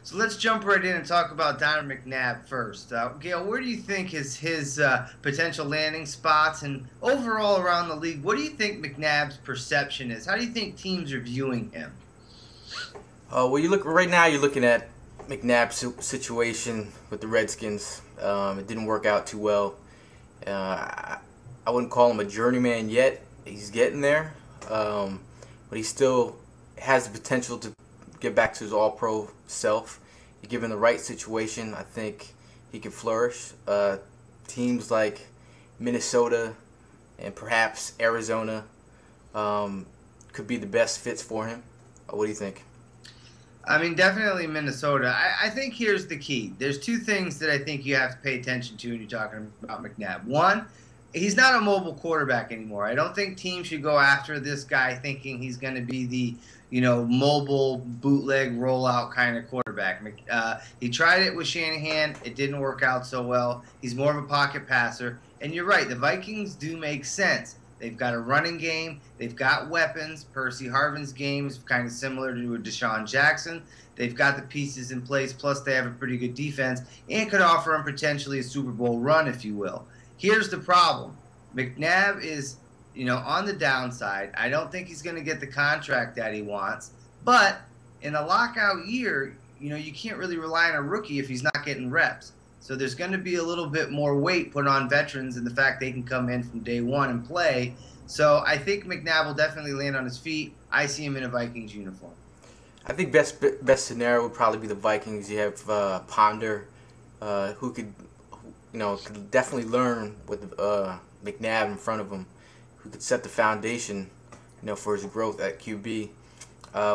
So let's jump right in and talk about Donovan McNabb first. Gail, where do you think is his potential landing spots, and overall around the league, what do you think McNabb's perception is? How do you think teams are viewing him? Well, you look right now. You're looking at McNabb's situation with the Redskins. It didn't work out too well. I wouldn't call him a journeyman yet. He's getting there, but he still has the potential to get back to his All-Pro self. Given the right situation, I think he can flourish. Teams like Minnesota and perhaps Arizona could be the best fits for him. What do you think? I mean, definitely Minnesota. I think here's the key. There's two things that I think you have to pay attention to when you're talking about McNabb. One, he's not a mobile quarterback anymore. I don't think teams should go after this guy thinking he's going to be the, mobile bootleg rollout kind of quarterback. He tried it with Shanahan. It didn't work out so well. He's more of a pocket passer. And you're right. The Vikings do make sense. They've got a running game. They've got weapons. Percy Harvin's game is kind of similar to Deshaun Jackson. They've got the pieces in place, plus they have a pretty good defense and could offer him potentially a Super Bowl run, if you will. Here's the problem. McNabb is, on the downside. I don't think he's going to get the contract that he wants. But in a lockout year, you can't really rely on a rookie if he's not getting reps. So there's going to be a little bit more weight put on veterans and the fact they can come in from day one and play. So I think McNabb will definitely land on his feet. I see him in a Vikings uniform. I think best scenario would probably be the Vikings. You have Ponder, who could definitely learn with McNabb in front of him, who could set the foundation, for his growth at QB.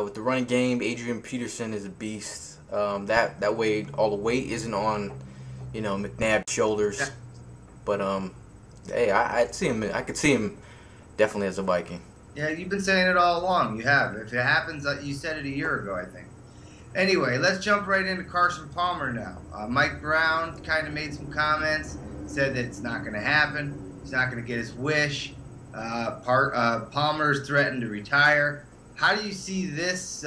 With the running game, Adrian Peterson is a beast. That way, all the weight isn't on McNabb's shoulders. Yeah. But hey, I could see him definitely as a Viking. Yeah, you've been saying it all along. You have. If it happens, you said it a year ago, I think. Anyway, let's jump right into Carson Palmer now. Mike Brown kind of made some comments, said that it's not going to happen. He's not going to get his wish. Palmer's threatened to retire. How do you see this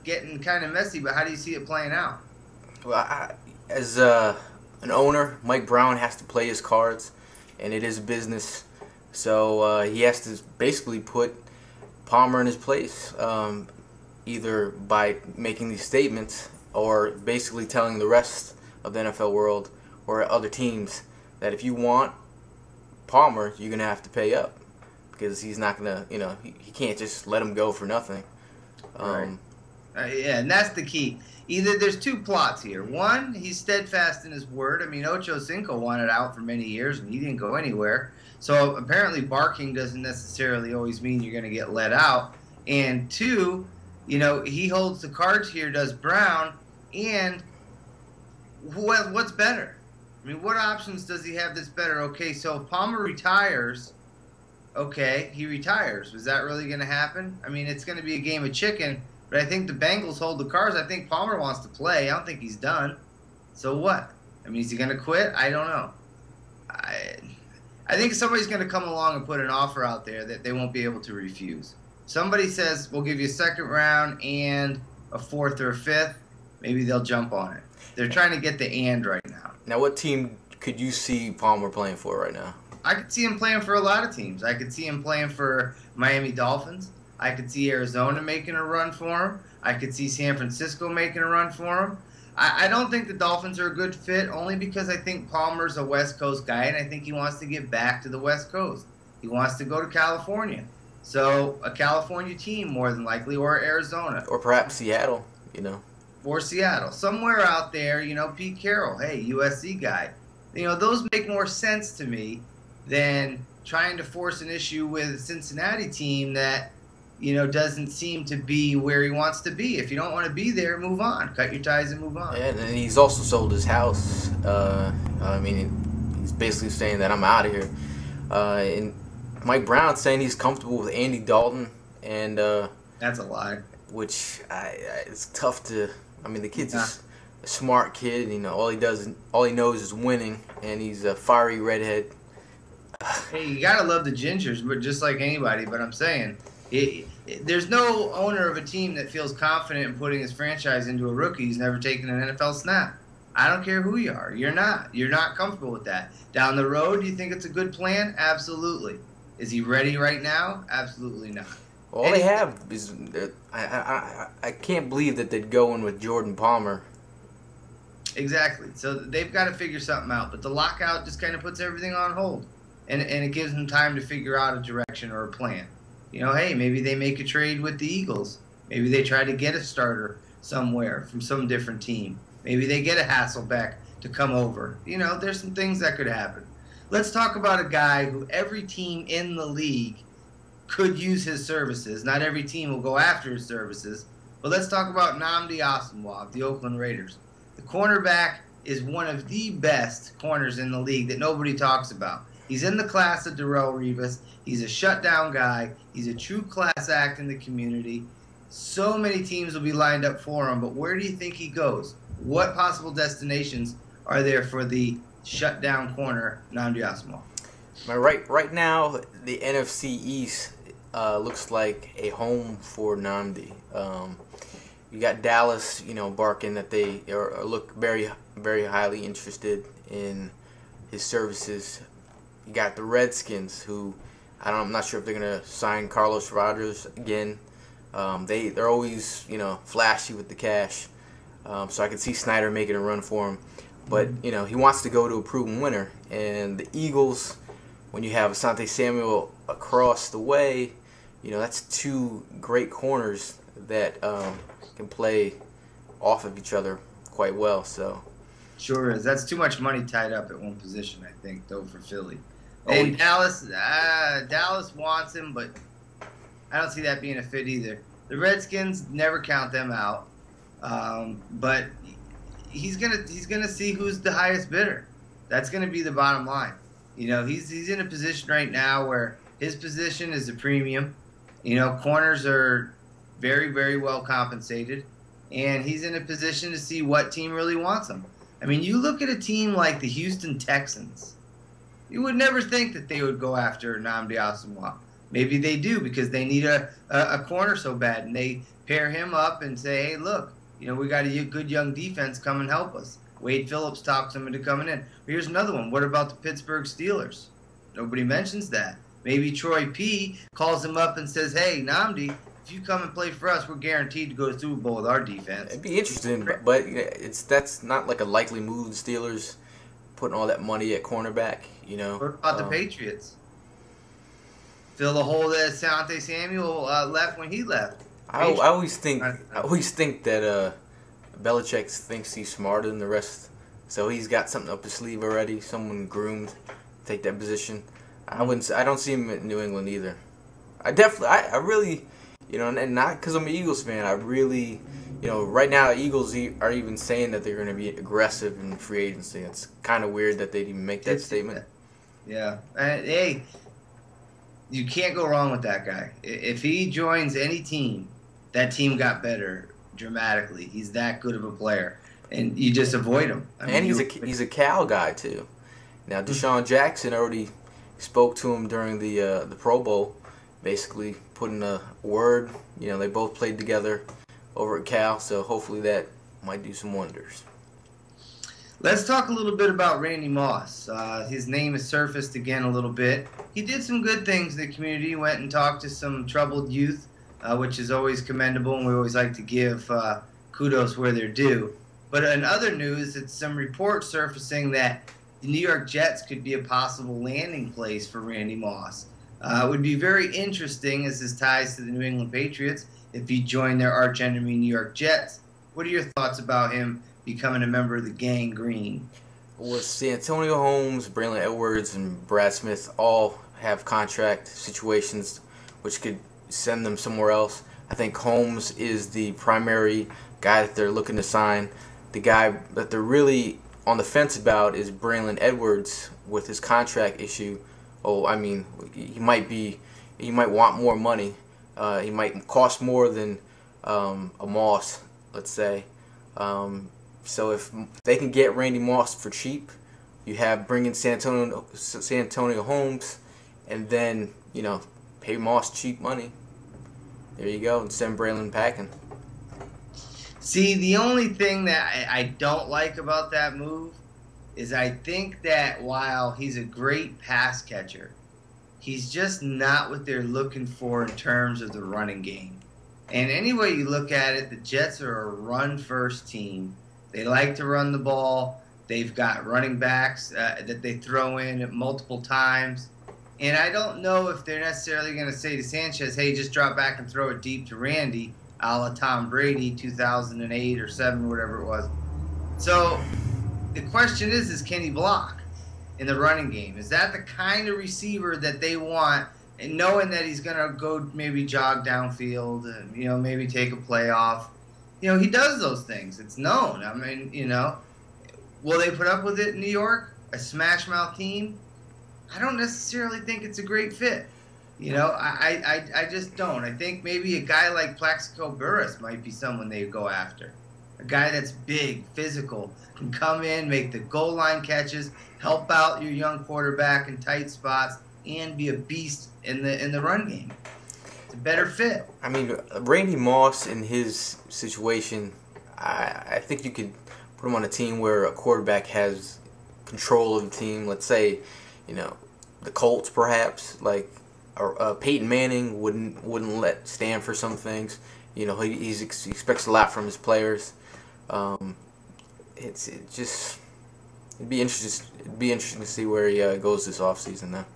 getting kind of messy, but how do you see it playing out? Well, as an owner, Mike Brown has to play his cards, and it is a business. So he has to basically put Palmer in his place, either by making these statements or basically telling the rest of the NFL world or other teams that if you want Palmer, you're going to have to pay up, because he's not going to, he can't just let him go for nothing. Right. Yeah, and that's the key. Either there's two plots here. One, he's steadfast in his word. I mean, Ocho Cinco wanted out for many years, and he didn't go anywhere. So apparently barking doesn't necessarily always mean you're going to get let out. And two, he holds the cards here, does Brown, and what's better? I mean, what options does he have that's better? Okay, so if Palmer retires, okay, he retires. Was that really going to happen? I mean, it's going to be a game of chicken. But I think the Bengals hold the cards. I think Palmer wants to play. I don't think he's done. So what? I mean, is he going to quit? I don't know. I think somebody's going to come along and put an offer out there that they won't be able to refuse. Somebody says, we'll give you a second round and a fourth or a fifth. Maybe they'll jump on it. They're trying to get the and right now. Now, what team could you see Palmer playing for right now? I could see him playing for a lot of teams. I could see him playing for Miami Dolphins. I could see Arizona making a run for him. I could see San Francisco making a run for him. I don't think the Dolphins are a good fit, only because I think Palmer's a West Coast guy, and I think he wants to get back to the West Coast. He wants to go to California. So a California team, more than likely, or Arizona. Or perhaps Seattle, Or Seattle. Somewhere out there, Pete Carroll, hey, USC guy. Those make more sense to me than trying to force an issue with a Cincinnati team that doesn't seem to be where he wants to be. If you don't want to be there, move on. Cut your ties and move on. Yeah, and he's also sold his house. He's basically saying that I'm out of here. And Mike Brown saying he's comfortable with Andy Dalton, and that's a lie. Which it's tough to. I mean, the kid's a smart kid. All he knows is winning, and he's a fiery redhead. Hey, you gotta love the Gingers, but just like anybody. But I'm saying, There's no owner of a team that feels confident in putting his franchise into a rookie who's never taken an NFL snap. I don't care who you are. You're not. You're not comfortable with that. Down the road, do you think it's a good plan? Absolutely. Is he ready right now? Absolutely not. All they have is I can't believe that they'd go in with Jordan Palmer. Exactly. So they've got to figure something out. But the lockout just kind of puts everything on hold. And it gives them time to figure out a direction or a plan. You know, hey, maybe they make a trade with the Eagles. Maybe they try to get a starter somewhere from some different team. Maybe they get a Hasselbeck to come over. You know, there's some things that could happen. Let's talk about a guy who every team in the league could use his services. Not every team will go after his services. But let's talk about Nnamdi Asomugha of the Oakland Raiders. The cornerback is one of the best corners in the league that nobody talks about. He's in the class of Darrelle Revis. He's a shutdown guy. He's a true class act in the community. So many teams will be lined up for him, but where do you think he goes? What possible destinations are there for the shutdown corner, Nnamdi Asomugha? Right now, the NFC East looks like a home for Nnamdi. You got Dallas, barking that they look very, very highly interested in his services. You got the Redskins, who I'm not sure if they're gonna sign Carlos Rogers again. They're always flashy with the cash, so I can see Snyder making a run for him. But he wants to go to a proven winner. And the Eagles, when you have Asante Samuel across the way, that's two great corners that can play off of each other quite well. So sure is. That's too much money tied up at one position, I think, though, for Philly. And Dallas wants him, but I don't see that being a fit either. The Redskins, never count them out, but he's gonna see who's the highest bidder. That's gonna be the bottom line. He's in a position right now where his position is a premium. Corners are very, very well compensated, and he's in a position to see what team really wants him. I mean, you look at a team like the Houston Texans. You would never think that they would go after Nnamdi Asomugha. Maybe they do because they need a corner so bad, and they pair him up and say, hey, look, we got a good young defense. Come and help us. Wade Phillips talks him into coming in. Here's another one. What about the Pittsburgh Steelers? Nobody mentions that. Maybe Troy P. calls him up and says, hey, Nnamdi, if you come and play for us, we're guaranteed to go to the Super Bowl with our defense. It'd be interesting, but that's not like a likely move. The Steelers putting all that money at cornerback, What about the Patriots? Fill the hole that Asante Samuel left when he left. I always think that Belichick thinks he's smarter than the rest, so he's got something up his sleeve already. Someone groomed to take that position. I don't see him in New England either. I really, and not because I'm an Eagles fan. I really, right now the Eagles are even saying that they're going to be aggressive in free agency. It's kind of weird that they'd even make that statement. Yeah. Hey, you can't go wrong with that guy. If he joins any team, that team got better dramatically. He's that good of a player, and you just avoid him. He's a Cal guy too. Now Deshaun Jackson already spoke to him during the Pro Bowl, basically putting a word. They both played together over at Cal, so hopefully that might do some wonders. Let's talk a little bit about Randy Moss. His name has surfaced again a little bit. He did some good things in the community. He went and talked to some troubled youth, which is always commendable, and we always like to give kudos where they're due. But in other news, it's some reports surfacing that the New York Jets could be a possible landing place for Randy Moss. It would be very interesting, as his ties to the New England Patriots, if he joined their archenemy New York Jets. What are your thoughts about him becoming a member of the Gang Green? Well, Santonio Holmes, Braylon Edwards, and Brad Smith all have contract situations which could send them somewhere else. I think Holmes is the primary guy that they're looking to sign. The guy that they're really on the fence about is Braylon Edwards with his contract issue. He might want more money. He might cost more than a Moss, let's say. So if they can get Randy Moss for cheap, you have bring in Santonio Holmes, and then pay Moss cheap money. there you go, and send Braylon packing. See, the only thing that I don't like about that move is I think that while he's a great pass catcher, he's just not what they're looking for in terms of the running game. And any way you look at it, the Jets are a run-first team. They like to run the ball. They've got running backs that they throw in at multiple times. And I don't know if they're necessarily going to say to Sanchez, hey, just drop back and throw it deep to Randy, a la Tom Brady, 2008 or 7, whatever it was. So the question is can he block in the running game? Is that the kind of receiver that they want, and knowing that he's going to go maybe jog downfield and, maybe take a play off? He does those things. It's known. I mean, will they put up with it in New York? A smash mouth team? I don't necessarily think it's a great fit. I just don't. I think maybe a guy like Plaxico Burress might be someone they go after. A guy that's big, physical, can come in, make the goal line catches, help out your young quarterback in tight spots, and be a beast in the run game. It's a better fit. I mean, Randy Moss in his situation, I think you could put him on a team where a quarterback has control of the team. Let's say, the Colts perhaps, like Peyton Manning wouldn't let stand for some things. He expects a lot from his players. It'd be interesting to see where he goes this offseason now.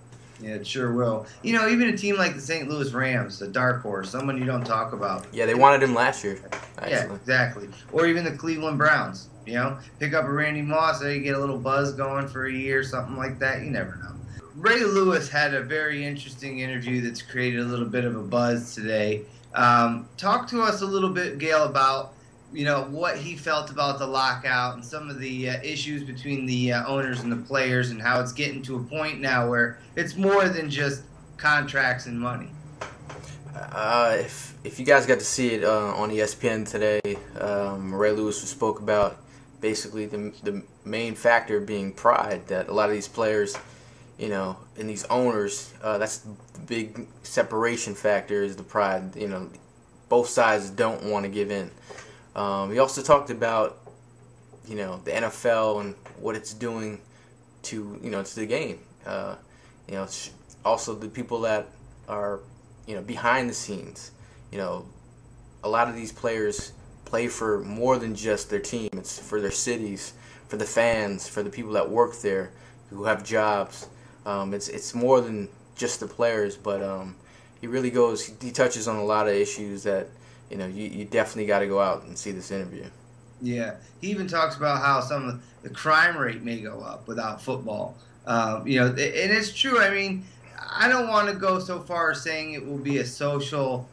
Yeah, it sure will. Even a team like the St. Louis Rams, a dark horse, someone you don't talk about. Yeah, they wanted him last year, actually. Yeah, exactly. Or even the Cleveland Browns. Pick up a Randy Moss, so you get a little buzz going for a year, something like that. You never know. Ray Lewis had a very interesting interview that's created a little bit of a buzz today. Talk to us a little bit, Gail, about what he felt about the lockout and some of the issues between the owners and the players, and how it's getting to a point now where it's more than just contracts and money. If you guys got to see it on ESPN today, Ray Lewis spoke about basically the main factor being pride, that a lot of these players, and these owners, that's the big separation factor, is the pride. Both sides don't want to give in. He also talked about, the NFL and what it's doing to the game. Also the people that are, behind the scenes. A lot of these players play for more than just their team. It's for their cities, for the fans, for the people that work there, who have jobs. It's more than just the players, but he touches on a lot of issues that you definitely got to go out and see this interview. Yeah, he even talks about how some of the crime rate may go up without football. And it's true. I mean, I don't want to go so far as saying it will be a social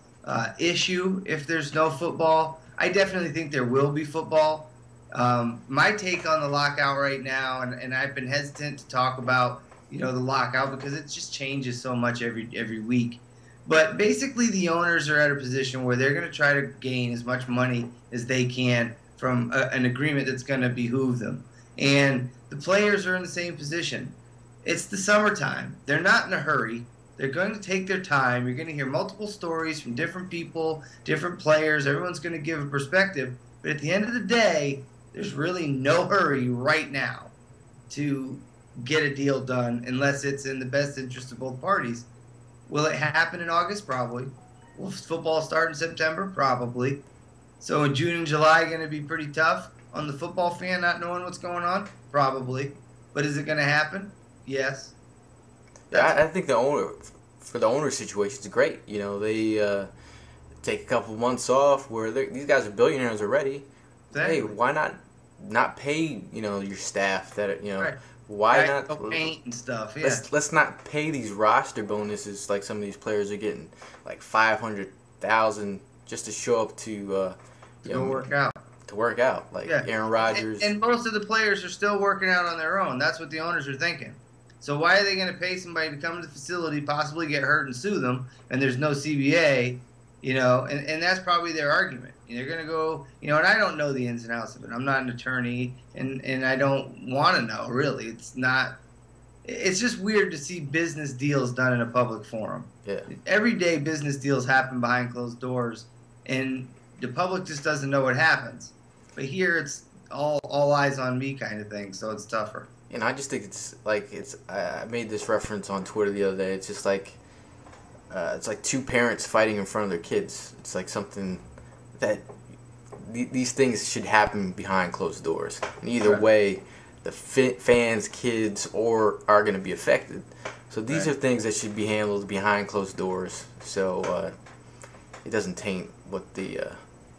issue if there's no football. I definitely think there will be football. My take on the lockout right now, and I've been hesitant to talk about the lockout because it just changes so much every week. But basically, the owners are at a position where they're going to try to gain as much money as they can from an agreement that's going to behoove them. And the players are in the same position. It's the summertime. They're not in a hurry. They're going to take their time. You're going to hear multiple stories from different people, different players. Everyone's going to give a perspective. But at the end of the day, there's really no hurry right now to get a deal done unless it's in the best interest of both parties. Will it happen in August? Probably. Will football start in September? Probably. So in June and July going to be pretty tough on the football fan not knowing what's going on? Probably. But is it going to happen? Yes. I think for the owner situation, it's great. They take a couple months off where these guys are billionaires already. Exactly. Hey, why not pay your staff that Right. Why right. not paint and stuff? Yeah. Let's not pay these roster bonuses like some of these players are getting, like $500,000 just to show up to go work out. To work out, like Aaron Rodgers. And most of the players are still working out on their own. That's what the owners are thinking. So why are they going to pay somebody to come to the facility, possibly get hurt and sue them, and there's no CBA, and that's probably their argument. They're going to go, and I don't know the ins and outs of it. I'm not an attorney, and I don't want to know, really. It's not it's just weird to see business deals done in a public forum. Yeah. Every day business deals happen behind closed doors, and the public just doesn't know what happens. But here it's all eyes on me kind of thing, so it's tougher. And I just think I made this reference on Twitter the other day. It's just like it's like two parents fighting in front of their kids. It's like something that these things should happen behind closed doors. And either way, the fans, kids, are going to be affected. So these are things that should be handled behind closed doors. So it doesn't taint what the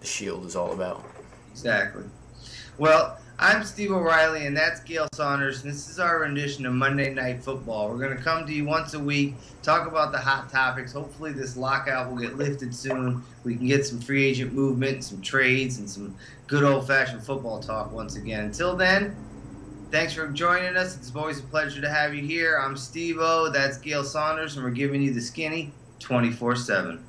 Shield is all about. Exactly. Well, I'm Steve O'Reilly, and that's Gail Saunders, and this is our rendition of Monday Night Football. We're going to come to you once a week, talk about the hot topics. Hopefully this lockout will get lifted soon. We can get some free agent movement, some trades, and some good old-fashioned football talk once again. Until then, thanks for joining us. It's always a pleasure to have you here. I'm Steve O. That's Gail Saunders, and we're giving you the skinny 24/7.